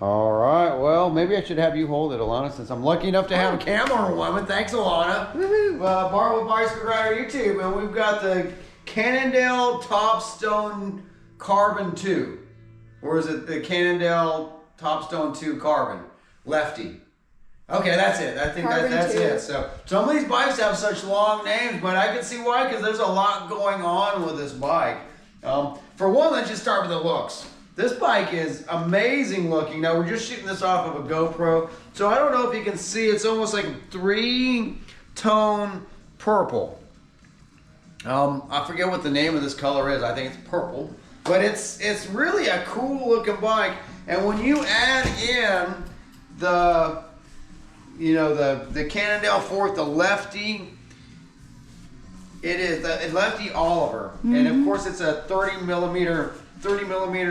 All right, well, maybe I should have you hold it, Alana, since I'm lucky enough to have a camera woman. Thanks, Alana. Barwood Bicycle Rider YouTube, and we've got the Cannondale Topstone Carbon 2. Or is it the Cannondale Topstone 2 Carbon? Lefty. Okay, that's it. I think that's it. So some of these bikes have such long names, but I can see why, because there's a lot going on with this bike. For one, let's just start with the looks. This bike is amazing looking. Now we're just shooting this off of a GoPro, so I don't know if you can see. It's almost like a 3-tone purple. I forget what the name of this color is. I think it's purple, but it's really a cool looking bike. And when you add in the Cannondale fork, the Lefty, it is the Lefty Oliver, and of course it's a 30 millimeter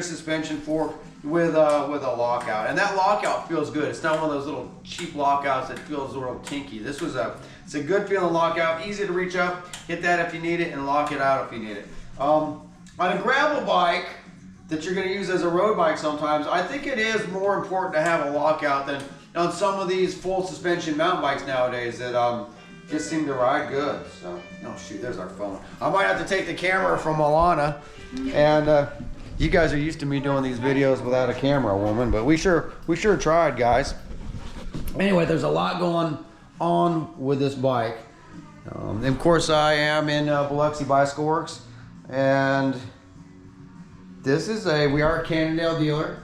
suspension fork with a lockout, and that lockout feels good. It's not one of those little cheap lockouts that feels a little tinky. It's a good feeling lockout, easy to reach up, hit that if you need it, and lock it out if you need it. On a gravel bike that you're going to use as a road bike sometimes, I think it is more important to have a lockout than on some of these full suspension mountain bikes nowadays that just seem to ride good. So, oh shoot, there's our phone. I might have to take the camera from Alana, and you guys are used to me doing these videos without a camera woman, but we sure tried, guys. Anyway, there's a lot going on with this bike. And of course, I am in Biloxi Bicycle Works, and we are a Cannondale dealer,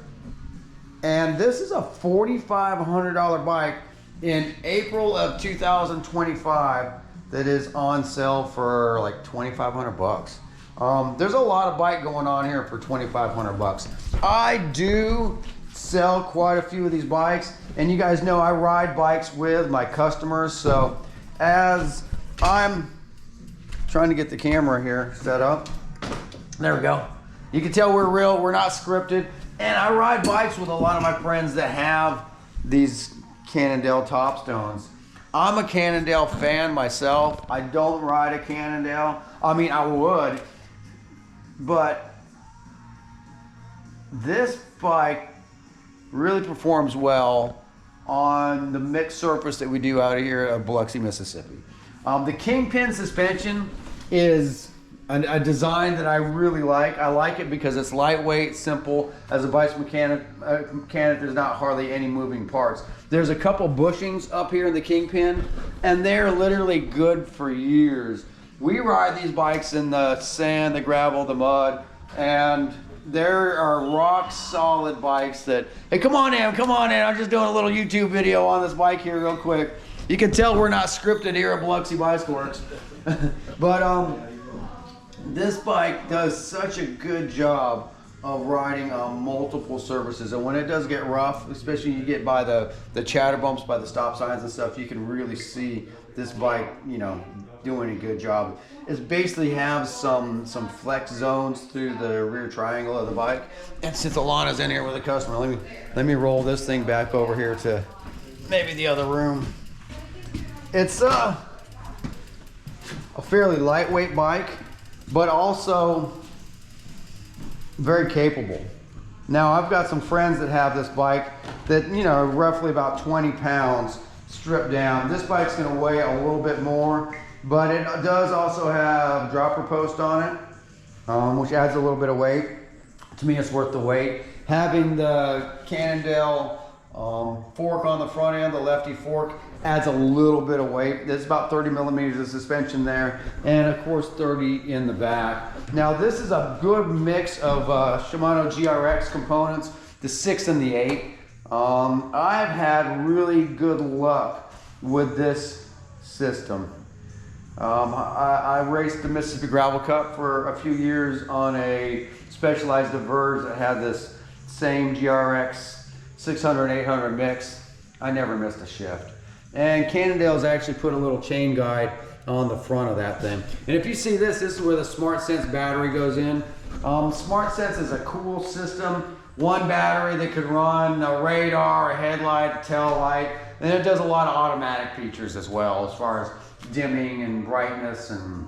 and this is a $4,500 bike in April of 2025 that is on sale for like $2,500. There's a lot of bike going on here for $2,500. I do sell quite a few of these bikes, and you guys know I ride bikes with my customers. So as I'm trying to get the camera here set up, there we go. You can tell we're real, we're not scripted. And I ride bikes with a lot of my friends that have these Cannondale Topstones. I'm a Cannondale fan myself. I don't ride a Cannondale. I mean, I would, but this bike really performs well on the mixed surface that we do out here at Biloxi, Mississippi. The Kingpin suspension is a design that I really like. I like it because it's lightweight, simple. As a bicycle mechanic, there's not hardly any moving parts. There's a couple bushings up here in the Kingpin, and they're literally good for years. We ride these bikes in the sand, the gravel, the mud, and there are rock solid bikes that, hey, come on in. I'm just doing a little YouTube video on this bike here real quick. You can tell we're not scripted here at Biloxi Bicycle Works. But this bike does such a good job of riding on multiple surfaces, and when it does get rough, especially you get by the chatter bumps, by the stop signs and stuff, you can really see this bike, doing a good job. It basically has some flex zones through the rear triangle of the bike. And since Alana's in here with a customer, let me roll this thing back over here to maybe the other room. It's a fairly lightweight bike, but also very capable. Now, I've got some friends that have this bike that, are roughly about 20 pounds stripped down. This bike's gonna weigh a little bit more, but it does also have dropper post on it, which adds a little bit of weight. To me, it's worth the weight. Having the Cannondale fork on the front end, the Lefty fork, adds a little bit of weight. There's about 30 millimeters of suspension there, and of course 30 in the back. Now this is a good mix of Shimano GRX components, the 6 and the 8. I've had really good luck with this system. I raced the Mississippi Gravel Cup for a few years on a Specialized Diverge that had this same GRX 600 and 800 mix. I never missed a shift. And Cannondale's actually put a little chain guide on the front of that thing. And if you see this is where the Smart Sense battery goes in. Smart Sense is a cool system. One battery that could run a radar, a headlight, a tail light, and it does a lot of automatic features as well, as far as dimming and brightness, and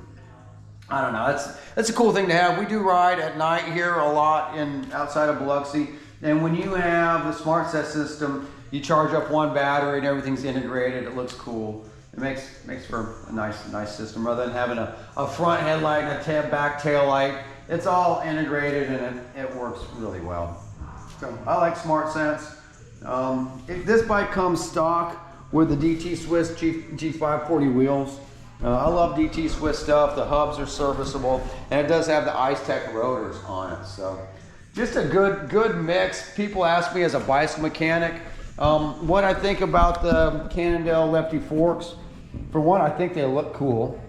I don't know. That's a cool thing to have. We do ride at night here a lot outside of Biloxi. And when you have the smart set system, you charge up one battery and everything's integrated. It looks cool. It makes for a nice system rather than having a front headlight and a back tail light. It's all integrated and it works really well. So I like Smart Sense. This bike comes stock with the DT Swiss G540 wheels. I love DT Swiss stuff. The hubs are serviceable, and it does have the Ice Tech rotors on it. So just a good mix. People ask me as a bicycle mechanic what I think about the Cannondale Lefty forks. For one, I think they look cool.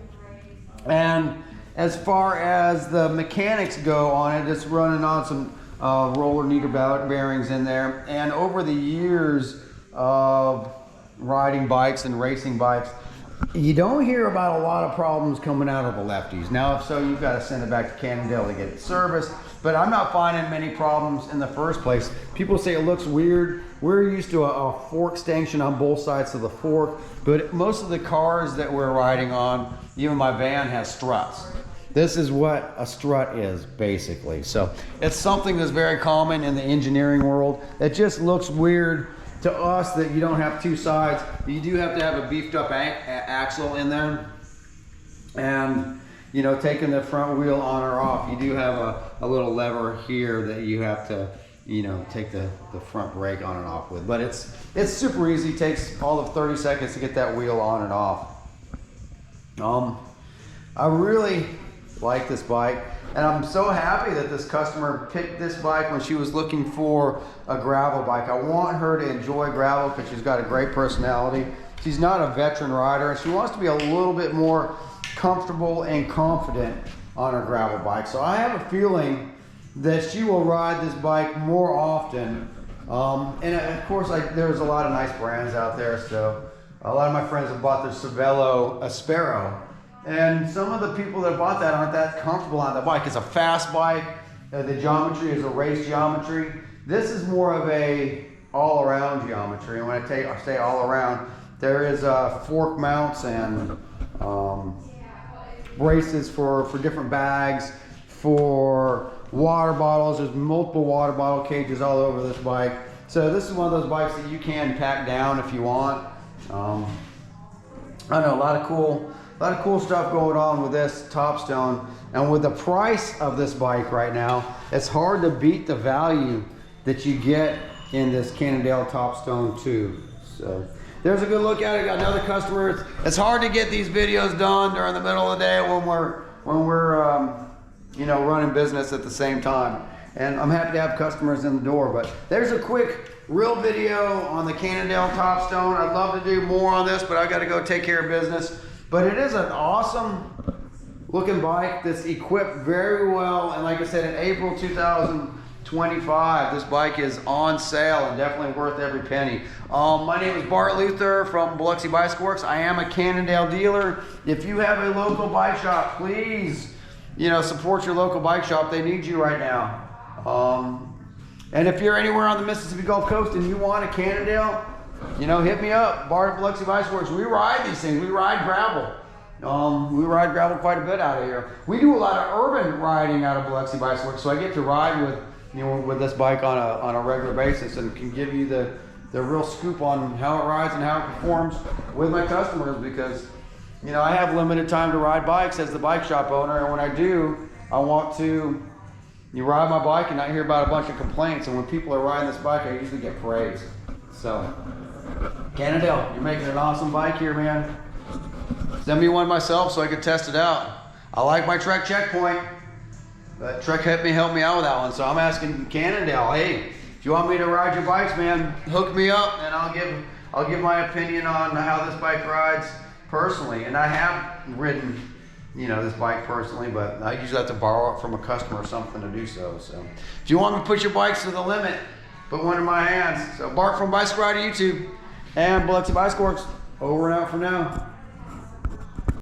And as far as the mechanics go on it, it's running on some roller kneader bearings in there. And over the years of riding bikes and racing bikes, you don't hear about a lot of problems coming out of the Lefties. Now, if so, you've got to send it back to Cannondale to get it serviced. But I'm not finding many problems in the first place. People say it looks weird. We're used to a fork extension on both sides of the fork, but most of the cars that we're riding on, even my van, has struts. This is what a strut is, basically. So it's something that's very common in the engineering world. It just looks weird to us that you don't have two sides. You do have to have a beefed up axle in there. And you know, taking the front wheel on or off, you do have a little lever here that you have to, you know, take the front brake on and off with. But it's super easy. It takes all of 30 seconds to get that wheel on and off. I really like this bike, and I'm so happy that this customer picked this bike when she was looking for a gravel bike. I want her to enjoy gravel because she's got a great personality. She's not a veteran rider, and she wants to be a little bit more comfortable and confident on her gravel bike. So I have a feeling that she will ride this bike more often. And of course, there's a lot of nice brands out there. So a lot of my friends have bought the Cervelo Aspero. And some of the people that bought that aren't that comfortable on the bike. It's a fast bike. The geometry is a race geometry. This is more of a all-around geometry. And when I say all around, there is fork mounts and braces for different bags, for water bottles. There's multiple water bottle cages all over this bike. So this is one of those bikes that you can pack down if you want. I know a lot of cool stuff going on with this Topstone, and with the price of this bike right now, it's hard to beat the value that you get in this Cannondale Topstone 2. So there's a good look at it. Got another customer. It's hard to get these videos done during the middle of the day when we're you know, running business at the same time. And I'm happy to have customers in the door. But there's a quick real video on the Cannondale Topstone. I'd love to do more on this, but I got to go take care of business. But it is an awesome looking bike that's equipped very well. And like I said, in April 2025, this bike is on sale and definitely worth every penny. My name is Bart Luther from Biloxi Bicycle Works. I am a Cannondale dealer. If you have a local bike shop, please, you know, support your local bike shop. They need you right now. And if you're anywhere on the Mississippi Gulf Coast and you want a Cannondale, you know, hit me up. Bart at Biloxi Bicycle Works. We ride these things. We ride gravel. We ride gravel quite a bit out of here. We do a lot of urban riding out of Biloxi Bicycle Works, so I get to ride with, you know, with this bike on a regular basis, and can give you the real scoop on how it rides and how it performs with my customers, because, you know, I have limited time to ride bikes as the bike shop owner, and when I do, I want to ride my bike and not hear about a bunch of complaints. And when people are riding this bike, I usually get praise. So, Cannondale, you're making an awesome bike here, man. Send me one myself so I can test it out. I like my Trek Checkpoint, but Trek helped me out with that one. So I'm asking Cannondale, hey, if you want me to ride your bikes, man, hook me up, and I'll give my opinion on how this bike rides personally. And I have ridden, you know, this bike personally, but I usually have to borrow it from a customer or something to do so. So if you want me to push your bikes to the limit, put one in my hands. So Bart from Bicycle Rider YouTube and Biloxi Bicycle Works, over and out for now.